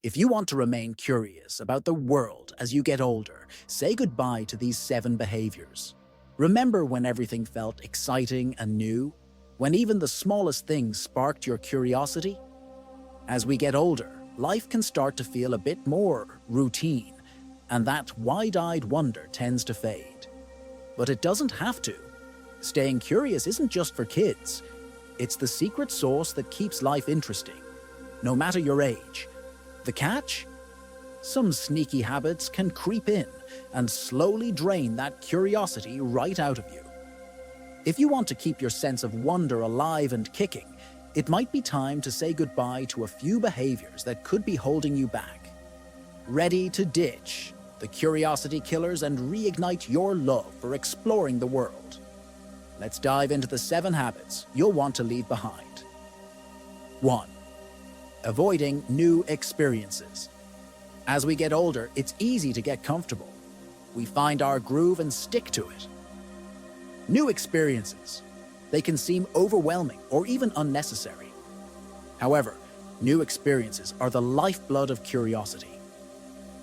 If you want to remain curious about the world as you get older, say goodbye to these 7 behaviors. Remember when everything felt exciting and new? When even the smallest things sparked your curiosity? As we get older, life can start to feel a bit more routine, and that wide-eyed wonder tends to fade. But it doesn't have to. Staying curious isn't just for kids. It's the secret sauce that keeps life interesting, no matter your age. The catch? Some sneaky habits can creep in and slowly drain that curiosity right out of you. If you want to keep your sense of wonder alive and kicking, it might be time to say goodbye to a few behaviors that could be holding you back. Ready to ditch the curiosity killers and reignite your love for exploring the world? Let's dive into the 7 habits you'll want to leave behind. 1. Avoiding new experiences. As we get older, it's easy to get comfortable. We find our groove and stick to it. New experiences. They can seem overwhelming or even unnecessary. However, new experiences are the lifeblood of curiosity.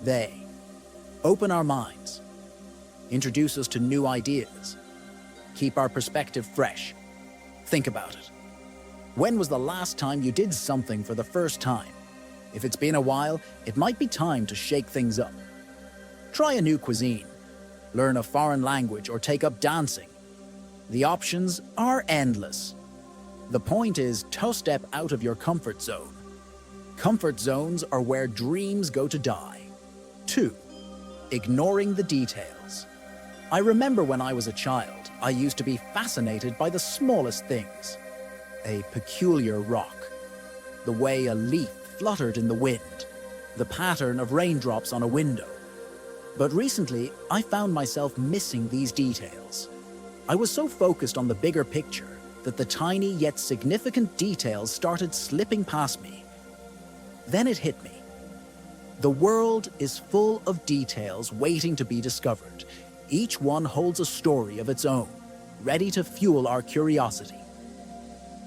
They open our minds, introduce us to new ideas, keep our perspective fresh. Think about it. When was the last time you did something for the first time? If it's been a while, it might be time to shake things up. Try a new cuisine, learn a foreign language, or take up dancing. The options are endless. The point is to step out of your comfort zone. Comfort zones are where dreams go to die. 2. Ignoring the details. I remember when I was a child, I used to be fascinated by the smallest things. A peculiar rock, the way a leaf fluttered in the wind, the pattern of raindrops on a window. But recently, I found myself missing these details. I was so focused on the bigger picture that the tiny yet significant details started slipping past me. Then it hit me. The world is full of details waiting to be discovered. Each one holds a story of its own, ready to fuel our curiosity.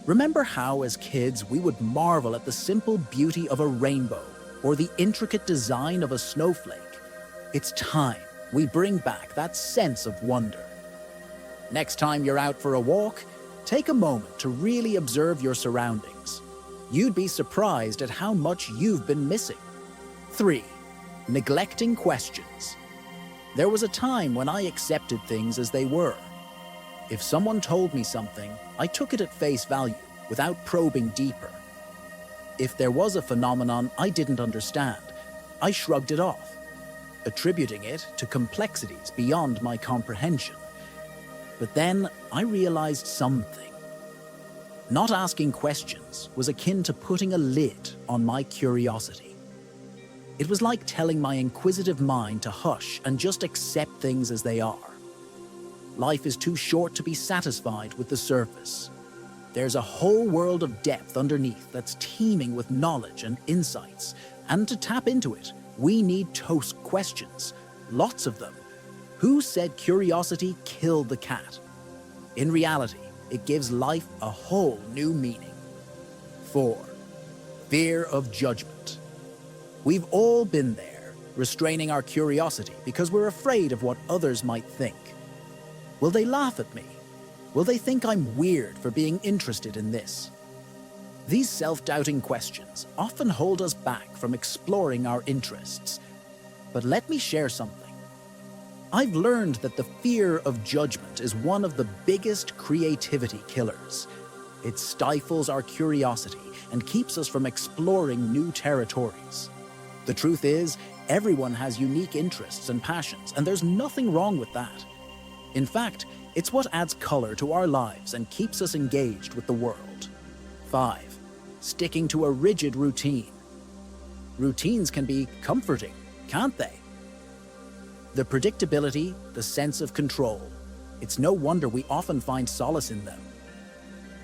Remember how, as kids, we would marvel at the simple beauty of a rainbow or the intricate design of a snowflake? It's time we bring back that sense of wonder. Next time you're out for a walk, take a moment to really observe your surroundings. You'd be surprised at how much you've been missing. 3. Neglecting questions. There was a time when I accepted things as they were. If someone told me something, I took it at face value without probing deeper. If there was a phenomenon I didn't understand, I shrugged it off, attributing it to complexities beyond my comprehension. But then I realized something. Not asking questions was akin to putting a lid on my curiosity. It was like telling my inquisitive mind to hush and just accept things as they are. Life is too short to be satisfied with the surface. There's a whole world of depth underneath that's teeming with knowledge and insights. And to tap into it, we need toast questions. Lots of them. Who said curiosity killed the cat? In reality, it gives life a whole new meaning. 4. Fear of judgment. We've all been there, restraining our curiosity because we're afraid of what others might think. Will they laugh at me? Will they think I'm weird for being interested in this? These self-doubting questions often hold us back from exploring our interests. But let me share something. I've learned that the fear of judgment is one of the biggest creativity killers. It stifles our curiosity and keeps us from exploring new territories. The truth is, everyone has unique interests and passions, and there's nothing wrong with that. In fact, it's what adds color to our lives and keeps us engaged with the world. 5. Sticking to a rigid routine. Routines can be comforting, can't they? The predictability, the sense of control. It's no wonder we often find solace in them.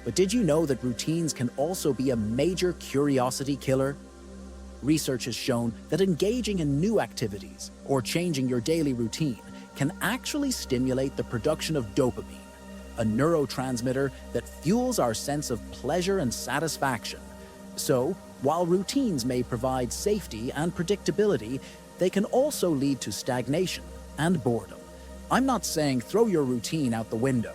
But did you know that routines can also be a major curiosity killer? Research has shown that engaging in new activities or changing your daily routine can actually stimulate the production of dopamine, a neurotransmitter that fuels our sense of pleasure and satisfaction. So, While routines may provide safety and predictability, they can also lead to stagnation and boredom. I'm not saying throw your routine out the window,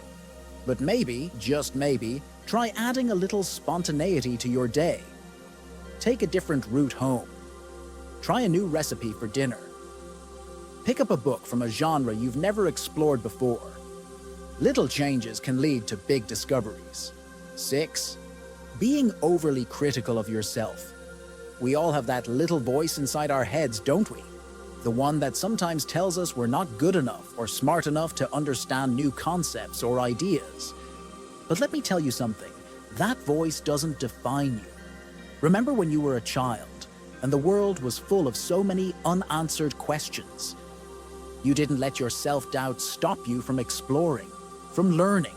but maybe, just maybe, try adding a little spontaneity to your day. Take a different route home. Try a new recipe for dinner. Pick up a book from a genre you've never explored before. Little changes can lead to big discoveries. 6. Being overly critical of yourself. We all have that little voice inside our heads, don't we? The one that sometimes tells us we're not good enough or smart enough to understand new concepts or ideas. But let me tell you something, that voice doesn't define you. Remember when you were a child and the world was full of so many unanswered questions? You didn't let your self-doubt stop you from exploring, from learning.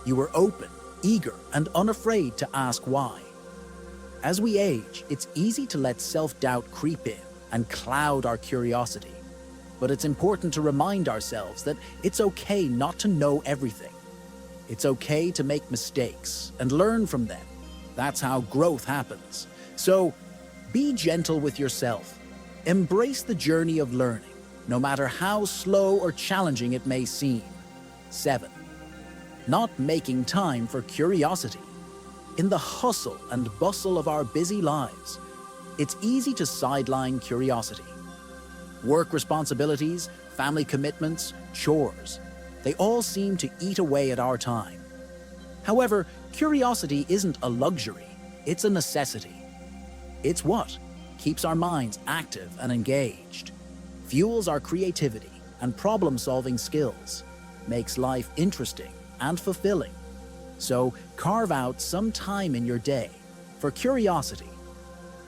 You were open, eager, and unafraid to ask why. As we age, it's easy to let self-doubt creep in and cloud our curiosity. But it's important to remind ourselves that it's okay not to know everything. It's okay to make mistakes and learn from them. That's how growth happens. So, be gentle with yourself. Embrace the journey of learning, no matter how slow or challenging it may seem. 7. Not making time for curiosity. In the hustle and bustle of our busy lives, it's easy to sideline curiosity. Work responsibilities, family commitments, chores, they all seem to eat away at our time. However, curiosity isn't a luxury, it's a necessity. It's what keeps our minds active and engaged, fuels our creativity and problem-solving skills, makes life interesting and fulfilling. So carve out some time in your day for curiosity.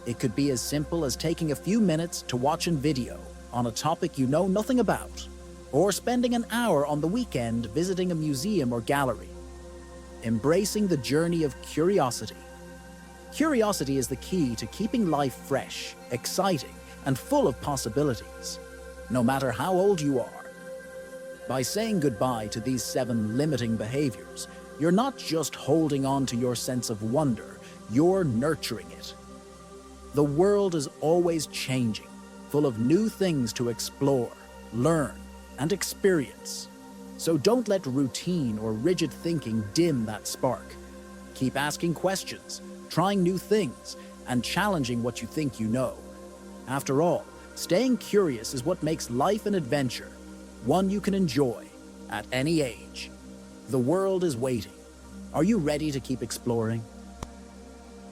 It could be as simple as taking a few minutes to watch a video on a topic you know nothing about, or spending an hour on the weekend visiting a museum or gallery. Embracing the journey of curiosity. Curiosity is the key to keeping life fresh, exciting, and full of possibilities, no matter how old you are. By saying goodbye to these 7 limiting behaviors, you're not just holding on to your sense of wonder, you're nurturing it. The world is always changing, full of new things to explore, learn, and experience. So don't let routine or rigid thinking dim that spark. Keep asking questions, trying new things, and challenging what you think you know. After all, staying curious is what makes life an adventure, one you can enjoy at any age. The world is waiting. Are you ready to keep exploring?